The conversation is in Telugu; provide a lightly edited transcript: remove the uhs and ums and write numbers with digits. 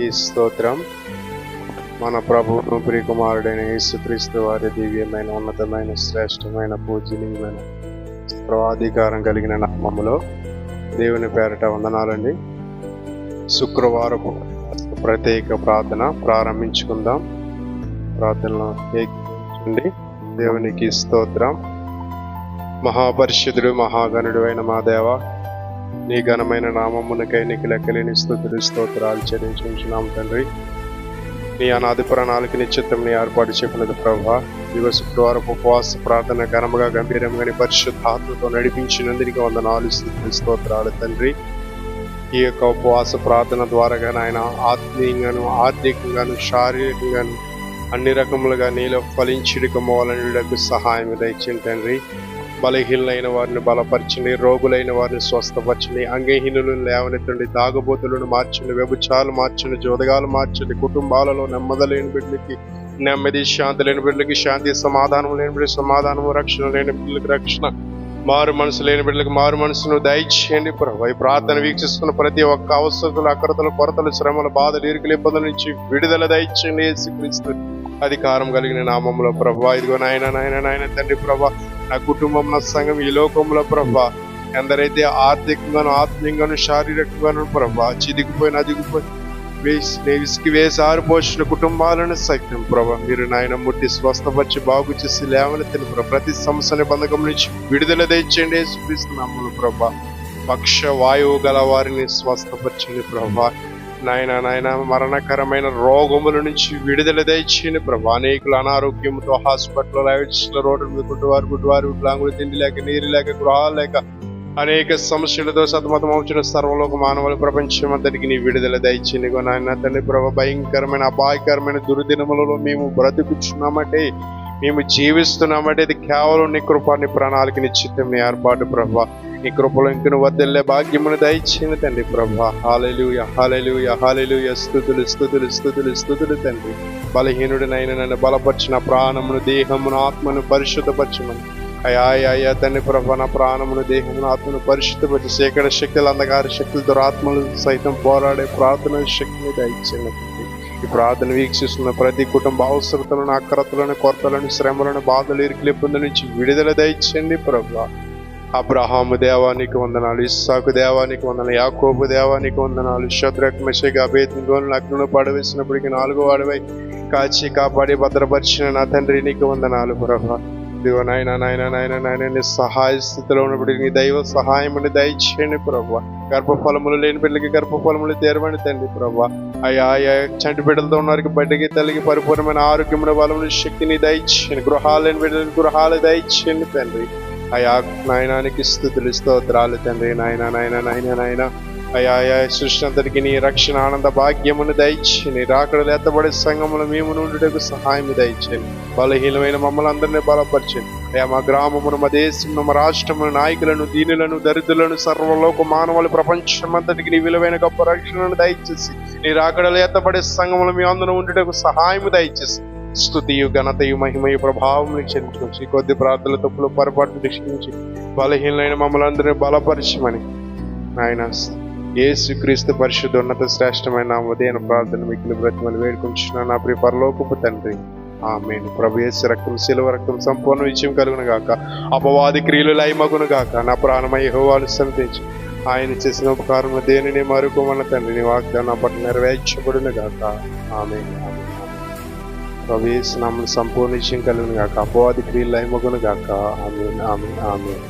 ఈ స్తోత్రం మన ప్రభువును ప్రియకుమారుడైన యేసుక్రీస్తు వారి దివ్యమైన ఉన్నతమైన శ్రేష్టమైన పూజనీయమైన సర్వాధికారం కలిగిన నామములో దేవుని పేరట వందనాలండి. శుక్రవారపు ప్రత్యేక ప్రార్థన ప్రారంభించుకుందాం. ప్రార్థనలో ఏకీభవించండి. దేవునికి స్తోత్రం. మహాపరిశుద్ధుడు మహాగణుడు అయిన మా దేవ, నీ ఘనమైన నామమునకై నీకు లెక్కలేని స్తుతులు స్తోత్రాలు చెల్లించుకుంటున్నాం తండ్రి. నీ అనాది ప్రణాళిక నిశ్చితం నీ ఏర్పాటు చెప్పినది ప్రభా. ఇవ శుక్రవారపు ఉపవాస ప్రార్థన ఘనముగా గంభీరంగా పరిశుద్ధాత్మతో నడిపించినందుకు వందనాలు స్తుతులు స్తోత్రాలు తండ్రి. ఈ యొక్క ఉపవాస ప్రార్థన ద్వారా ఆయన ఆత్మీయంగాను ఆర్థికంగాను శారీరకంగాను అన్ని రకములుగా నీలో ఫలించిడికమోవాలని సహాయం దయచేయండి తండ్రి. బలహీనులైన వారిని బలపరచండి, రోగులైన వారిని స్వస్థపరచండి, అంగహీనులను లేవనెత్తండి, తాగుబోతులను మార్చండి, వ్యభిచారాలు మార్చండి, జోదగాలు మార్చండి, కుటుంబాలలో నెమ్మది లేని బిడ్డలకి నెమ్మది, శాంతి లేని బిడ్డలకి శాంతి, సమాధానం లేని బిడ్డలకి సమాధానము, రక్షణ లేని బిడ్డలకి రక్షణ, మారు మనసు లేని బిడ్డలకి మారు మనసును దయచేయండి ప్రభు. ఈ ప్రార్థన వీక్షిస్తున్న ప్రతి ఒక్క అవసరతలు, అక్రతలు, కొరతలు, శ్రమలు, బాధలు, ఇరుకులు, ఇబ్బందుల నుంచి విడుదల దయచేయండి యేసుక్రీస్తు అధికారం కలిగిన నామంలో ప్రభా. ఇదిగో నాయన తండ్రి ప్రభా, నా కుటుంబం, నా సంఘం, ఈ లోకంలో ప్రభా ఎందరైతే ఆర్థికంగాను ఆత్మీయంగాను శారీరకంగాను ప్రభా చిదిగిపోయిన అదిగిపోయి విసికి వేసి ఆరిపోసిన కుటుంబాలను సైతం ప్రభా మీరు నాయన ముట్టి స్వస్థపరిచి బాగు చేసి లేవనెత్తిన ప్రభా ప్రతి సమస్య బంధకం నుంచి విడుదల తెచ్చండి యేసుక్రీస్తు ప్రభా. పక్ష వాయువు గల వారిని స్వస్థపరచండి ప్రభా. నాయన మరణకరమైన రోగముల నుంచి విడుదల దయచేయండి ప్రభా. అనేకులు అనారోగ్యంతో హాస్పిటల్ రోడ్డు మీద గుడ్డువారు వికలాంగులు, తిండి లేక, నీరు లేక, గృహాలు లేక అనేక సమస్యలతో సతమతం అవుతున్న సర్వలోక మానవుల ప్రపంచం అంతటికి నీ విడుదల దయచేయండి నాయన తండ్రి ప్రభా. భయంకరమైన అపాయకరమైన దుర్దినములలో మేము బ్రతుకుచున్నామంటే, మేము జీవిస్తున్నామంటే ఇది కేవలం నీ కృప, నీ ప్రణాళిక, నిశ్చితం, నీ ఏర్పాటు ప్రభా. నీ కృపలో ఇంకను వద్దెల్లే భాగ్యమును దయచేయండి తండ్రి ప్రభా. హల్లెలూయా హల్లెలూయా హల్లెలూయా. స్తుతులు స్తుతులు స్తుతులు స్తుతులు తండ్రి. బలహీనుడినైన నన్ను బలపరిచిన ప్రాణమును, దేహమును, ఆత్మను పరిశుద్ధపరచమని అయ్యా తండ్రి ప్రభా. నా ప్రాణమును, దేహమును, ఆత్మను పరిశుద్ధపరిచి సేకరణ శక్తులు, అంధకార శక్తులతో ఆత్మలు సైతం పోరాడే ప్రార్థన శక్తిని దయచేయండి. ఈ ప్రార్థన వీక్షిస్తున్న ప్రతి కుటుంబ అవసరతలను, అక్రతలను, కొరతలను, శ్రమలను, బాధలు, ఇరుకులు, ఇబ్బందుల నుంచి విడుదల దయచేయండి ప్రభా. అబ్రహాము దేవానికి వందనాలు, ఇస్సాకు దేవానికి వందనాలు, యాకోబు దేవానికి వందనాలు, శద్రక్, మెషక్, అబేద్నెగోను అగ్నిలో పడవేసినప్పటికీ 4వ వాడివై కాచి కాపాడి భద్రపరిచిన నా తండ్రి నీకు వందనాలు ప్రభా. ఇదిగో నాయన సహాయ స్థితిలో ఉన్నప్పటికీ నీ దైవ సహాయముని దయచేయండి ప్రభా. గర్భఫలములు లేని బిడ్డలకి గర్భఫలములు తెరవండి తండ్రి ప్రభా. అయ్యా చంటి బిడ్డలతో ఉన్నవారికి బిడ్డకి, తల్లికి పరిపూర్ణమైన ఆరోగ్యముల బలములు, శక్తిని దయచేయండి. గృహాలు లేని బిడ్డలకి గృహాలు దయచేయండి తండ్రి. అయా నాయనానికి స్తుతులు స్తోత్రాలు తండ్రి. నాయన అయా సృష్టి అంతటికి నీ రక్షణ ఆనంద భాగ్యమును దయచేయండి. రాకడలు ఎత్తబడే సంఘములు మేము నుండుటకు సహాయం దయచేయండి. బలహీనమైన మమ్మల్ని అందరినీ బలపరచండి అయా. మా గ్రామమును, మా దేశమును, మా రాష్ట్రమును, నాయకులను, దీనులను, దరిద్రులను, సర్వలోక మానవులు ప్రపంచం అంతటికి నీ విలువైన గొప్ప రక్షణను దయచేసి నీ రాకడలు ఎత్తబడే సంఘములు మీ అందరూ ఉండుటకు సహాయం దయచేసి స్తుతియు, ఘనతయు, మహిమయు, ప్రభావం చెల్లించుకోవచ్చు. ఈ కొద్ది ప్రార్థనల తప్పులు పొరపాటు దృష్టించి బలహీనమైన మమ్మల్ని అందరినీ బలపరచమని ఆయన యేసుక్రీస్తు పరిశుద్ధ ఉన్నత శ్రేష్టమైన ఉదయం ప్రార్థన మిగిలిన బ్రతిమని వేడుకుంటున్నాను నా ప్రియ పరలోకపు తండ్రి. ఆమేన్. ప్రభు యేసు రక్తం, శిలువ రక్తం సంపూర్ణ విజయం కలుగును గాక, అపవాది క్రియలు లయమగును గాక. నా ప్రాణమై యెహోవాను స్తుతించు, ఆయన చేసిన ఉపకారము దేనిని మరుకోమన్న తండ్రి నీ వాగ్దానం పట్ల నెరవేర్చబడును గాక. ఆమేన్. ప్రభు యేసు నామమున సంపూర్ణ విజయం కలుగును గాక, అపవాది క్రియలు లయమగును గాక. ఆమేన్ ఆమేన్ ఆమేన్.